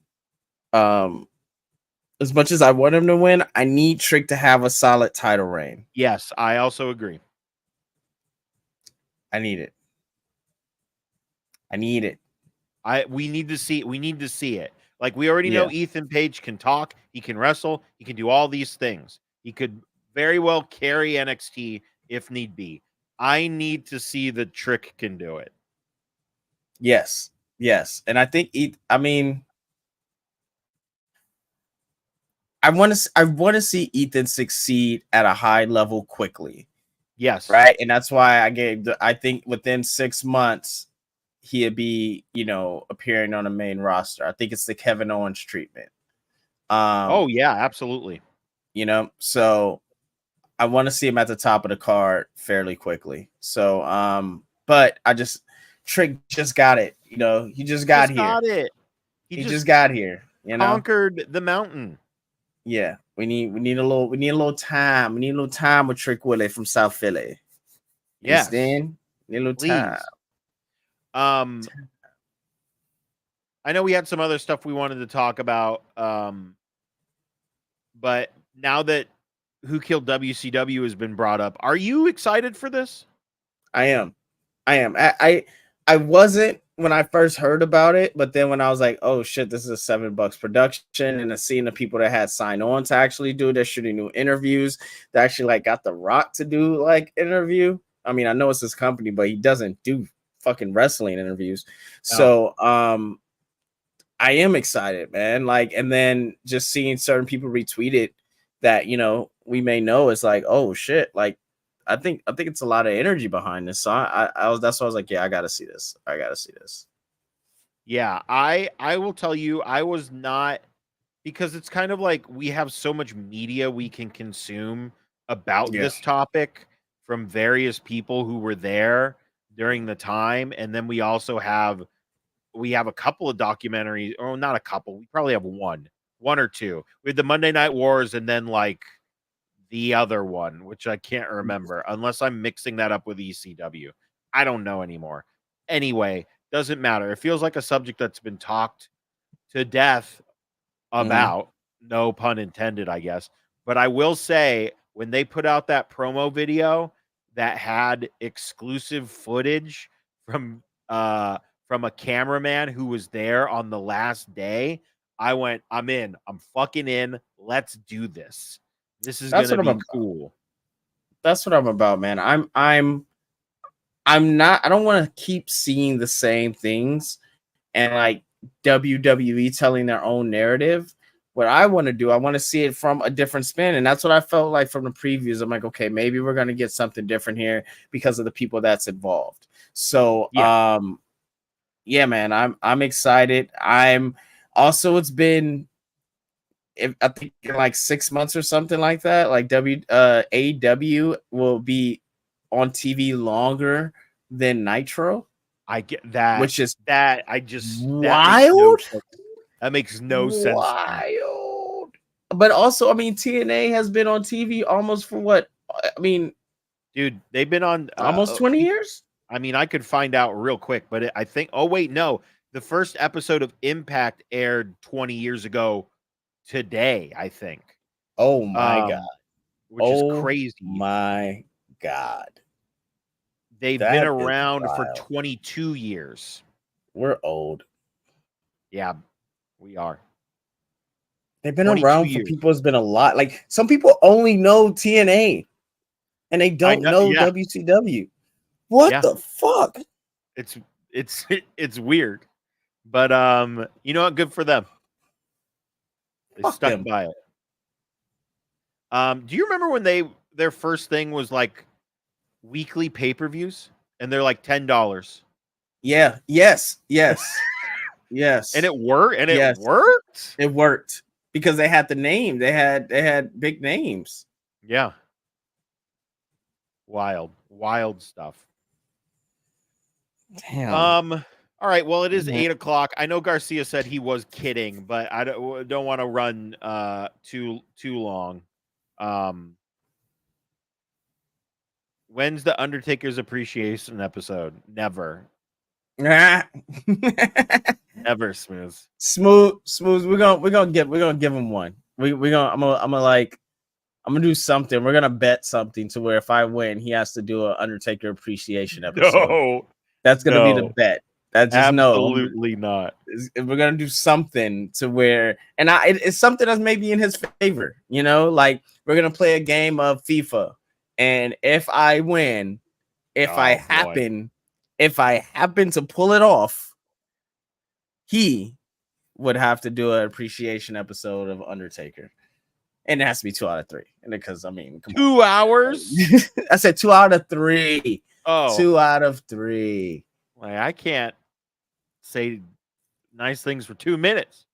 Speaker 3: As much as I want him to win, I need Trick to have a solid title reign.
Speaker 2: Yes, I also agree.
Speaker 3: I need it.
Speaker 2: We need to see it. Like, we already know Ethan Page can talk, he can wrestle, he can do all these things. He could very well carry NXT if need be. I need to see the Trick can do it.
Speaker 3: Yes. And I think I want to see Ethan succeed at a high level quickly.
Speaker 2: Yes.
Speaker 3: Right. And that's why I think within 6 months he'd be, appearing on a main roster. I think it's the Kevin Owens treatment.
Speaker 2: Oh yeah, absolutely.
Speaker 3: So I want to see him at the top of the card fairly quickly. So, but Trick just got it. He just got here. He just got here.
Speaker 2: Conquered the mountain.
Speaker 3: Yeah, we need a little time. We need a little time with Trick Willie from South Philly.
Speaker 2: Yes.
Speaker 3: Need a little time.
Speaker 2: I know we had some other stuff we wanted to talk about. But now that Who Killed WCW has been brought up, are you excited for this?
Speaker 3: I am. I wasn't when I first heard about it, but then when I was like, oh shit, this is a $7 production, and seeing the people that had signed on to actually do it, they're shooting new interviews. They actually got The Rock to do interview. I mean, I know it's his company, but he doesn't do fucking wrestling interviews. No. So I am excited, man. And then just seeing certain people retweet it that we may know is like, oh shit, I think it's a lot of energy behind this. So that's why I was like, yeah, I gotta see this.
Speaker 2: Yeah, I will tell you, I was not, because it's kind of like we have so much media we can consume about this topic from various people who were there during the time, and then we also have a couple of documentaries, or not a couple, we probably have one or two. We had the Monday Night Wars, and then the other one, which I can't remember, unless I'm mixing that up with ECW. I don't know anymore. Anyway, doesn't matter. It feels like a subject that's been talked to death about. No pun intended, I guess. But I will say, when they put out that promo video that had exclusive footage from a cameraman who was there on the last day, I went, I'm in. I'm fucking in. Let's do this. This is gonna be cool.
Speaker 3: That's what I'm about, man. I'm not. I don't want to keep seeing the same things and WWE telling their own narrative what I want to do. I want to see it from a different spin, and that's what I felt like from the previews. I'm like, okay, maybe we're gonna get something different here because of the people that's involved. So, yeah, man, I'm excited. I'm also, it's been, I think like 6 months or something like that. Like AEW will be on TV longer than Nitro.
Speaker 2: I get that.
Speaker 3: Which is
Speaker 2: wild. That makes no sense.
Speaker 3: Wild. But also, I mean, TNA has been on TV almost for what? I mean,
Speaker 2: dude, they've been on
Speaker 3: almost 20 years.
Speaker 2: I mean, I could find out real quick, but I think. Oh wait, no. The first episode of Impact aired 20 years ago today, I think.
Speaker 3: Oh my god.
Speaker 2: Which is crazy.
Speaker 3: My god.
Speaker 2: They've been around for 22 years.
Speaker 3: We're old.
Speaker 2: Yeah, we are.
Speaker 3: They've been around for people. It's been a lot. Like, some people only know TNA and they don't know WCW. What the fuck?
Speaker 2: It's weird. But you know what? Good for them. They stuck by it. Do you remember when their first thing was like weekly pay-per-views and they're like $10?
Speaker 3: Yeah. Yes. Yes.
Speaker 2: And it worked.
Speaker 3: It worked because they had the name. They had big names.
Speaker 2: Yeah. Wild stuff.
Speaker 3: Damn.
Speaker 2: All right. Well, it is 8 o'clock. I know Garcia said he was kidding, but I don't want to run too long. When's the Undertaker's appreciation episode? Never. Never, Smooth.
Speaker 3: Smooth. We're gonna give him one. I'm gonna do something. We're gonna bet something to where if I win, he has to do an Undertaker appreciation episode.
Speaker 2: No,
Speaker 3: that's gonna be the bet. That's just
Speaker 2: absolutely not.
Speaker 3: We're gonna do something to where, and it's something that's maybe in his favor. You know, like we're gonna play a game of FIFA, and if I win, if I happen to pull it off, he would have to do an appreciation episode of Undertaker. And it has to be 2 out of 3. And because, I mean,
Speaker 2: 2 hours?
Speaker 3: I said 2 out of 3.
Speaker 2: Oh.
Speaker 3: 2 out of 3.
Speaker 2: Like, I can't say nice things for 2 minutes.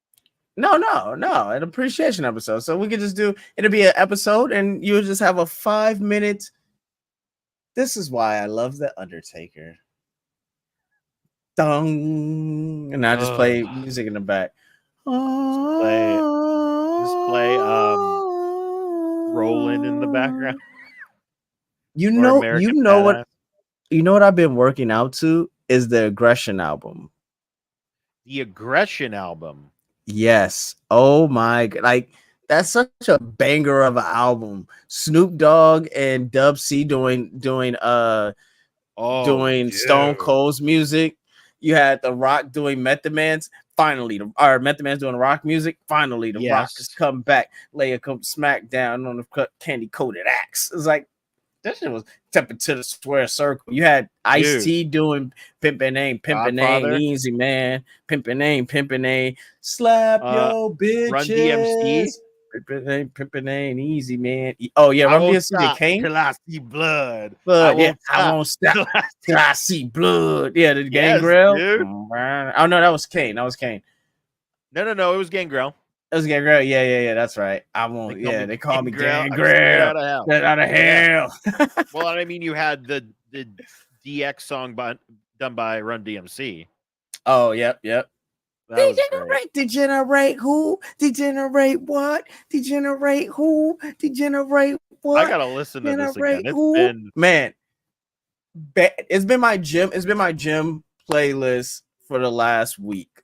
Speaker 3: No. An appreciation episode. So we could just it'll be an episode and you'll just have a 5-minute. This is why I love the Undertaker. Dong, and I just play music in the back.
Speaker 2: Just play Rolling in the background.
Speaker 3: You know what I've been working out to is the Aggression album.
Speaker 2: The Aggression album.
Speaker 3: Yes. Oh my god. Like, that's such a banger of an album. Snoop Dogg and Dub C doing Stone Cold's music. You had The Rock doing Method Man's. Finally, Method Man's doing rock music. Finally, The Rock has come back. Leia come smack down on the candy coated axe. It's like that shit was stepping to the square circle. You had Ice-T doing Pimpin' Ain't Easy, man. Pimpin' Ain't Slap your bitches.
Speaker 2: Run DMC.
Speaker 3: Pimpin' ain't easy, man. Oh yeah, Run DMC. Kane.
Speaker 2: Till I see blood.
Speaker 3: I won't stop till I see blood. Yeah, the Gangrel. Oh no, that was Kane.
Speaker 2: No. It was Gangrel.
Speaker 3: It was Gangrel. Yeah. That's right. I won't. They call me Gangrel. Out of hell.
Speaker 2: Well, I mean, you had the DX song done by Run DMC.
Speaker 3: Oh, yep. Degenerate who? Degenerate what? Degenerate who? Degenerate what?
Speaker 2: I gotta listen to this again.
Speaker 3: It's been my gym playlist for the last week.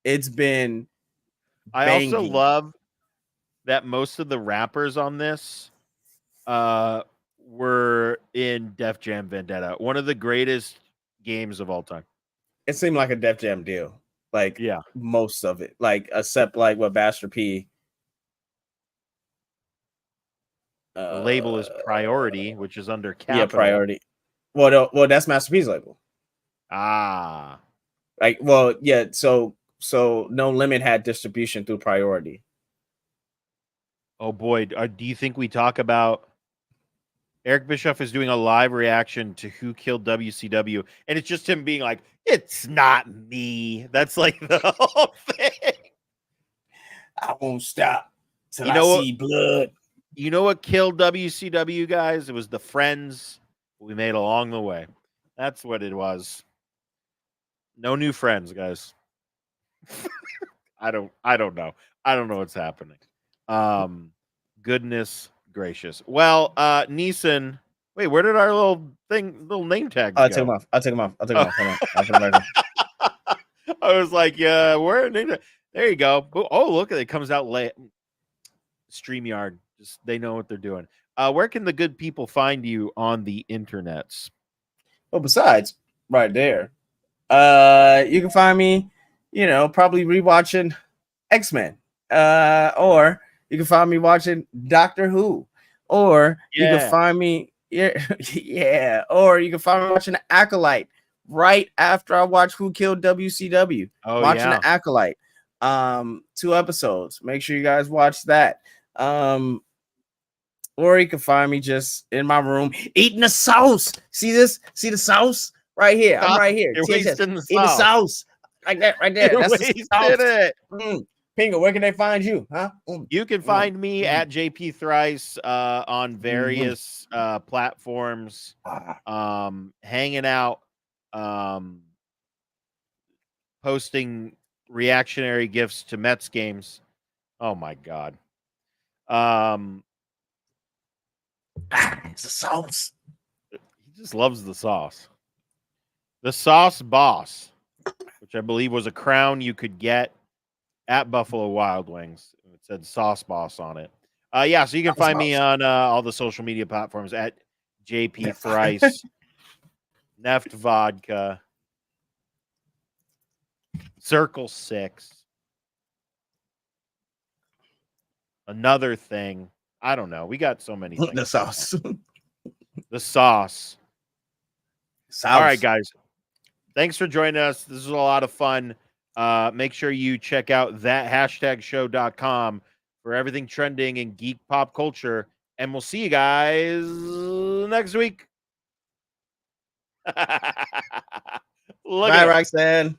Speaker 3: It's been banging.
Speaker 2: I also love that most of the rappers on this were in Def Jam Vendetta, one of the greatest games of all time.
Speaker 3: It seemed like a Def Jam deal. Like, most of it, like, except like what Bastard P.
Speaker 2: The label is Priority, which is under Capitol.
Speaker 3: Yeah, Priority. Well, that's Master P's label. So No Limit had distribution through Priority.
Speaker 2: Oh boy, do you think we talk about Eric Bischoff is doing a live reaction to Who Killed WCW, and it's just him being like, "It's not me." That's like the whole thing.
Speaker 3: I won't stop till
Speaker 2: You know
Speaker 3: I
Speaker 2: what?
Speaker 3: see blood.
Speaker 2: You know what killed WCW, guys? It was the friends we made along the way. That's what it was. No new friends, guys. I don't know. I don't know what's happening. Goodness gracious. Well, Neeson, wait, where did our little name tags go?
Speaker 3: I took them off. Hold on. I'll put them back on.
Speaker 2: I was like, yeah, where? There you go. Oh, look at it. It comes out late. StreamYard. Just they know what they're doing. Where can the good people find you on the internets?
Speaker 3: Well, besides right there, you can find me, probably rewatching X-Men, or you can find me watching Doctor Who, or you can find me, or you can find me watching Acolyte right after I watch Who Killed WCW. Watching the Acolyte, 2 episodes. Make sure you guys watch that. Or you can find me just in my room eating the sauce. See this? See the sauce right here? I'm right here.
Speaker 2: Eating the
Speaker 3: sauce like that right there. That's the sauce.
Speaker 2: It.
Speaker 3: Pingo, where can they find you? Huh?
Speaker 2: You can find me at JP Thrice on various platforms, hanging out, posting reactionary gifts to Mets games. Oh my God.
Speaker 3: It's the sauce.
Speaker 2: He just loves the sauce. The Sauce Boss, which I believe was a crown you could get at Buffalo Wild Wings. It said Sauce Boss on it. So you can find me on all the social media platforms at JP Thrice, Neft Vodka, Circle 6, another thing. I don't know. We got so many things.
Speaker 3: The sauce.
Speaker 2: The sauce. All right, guys. Thanks for joining us. This was a lot of fun. Make sure you check out that#show.com for everything trending in geek pop culture. And we'll see you guys next week.
Speaker 3: Bye, Roxanne.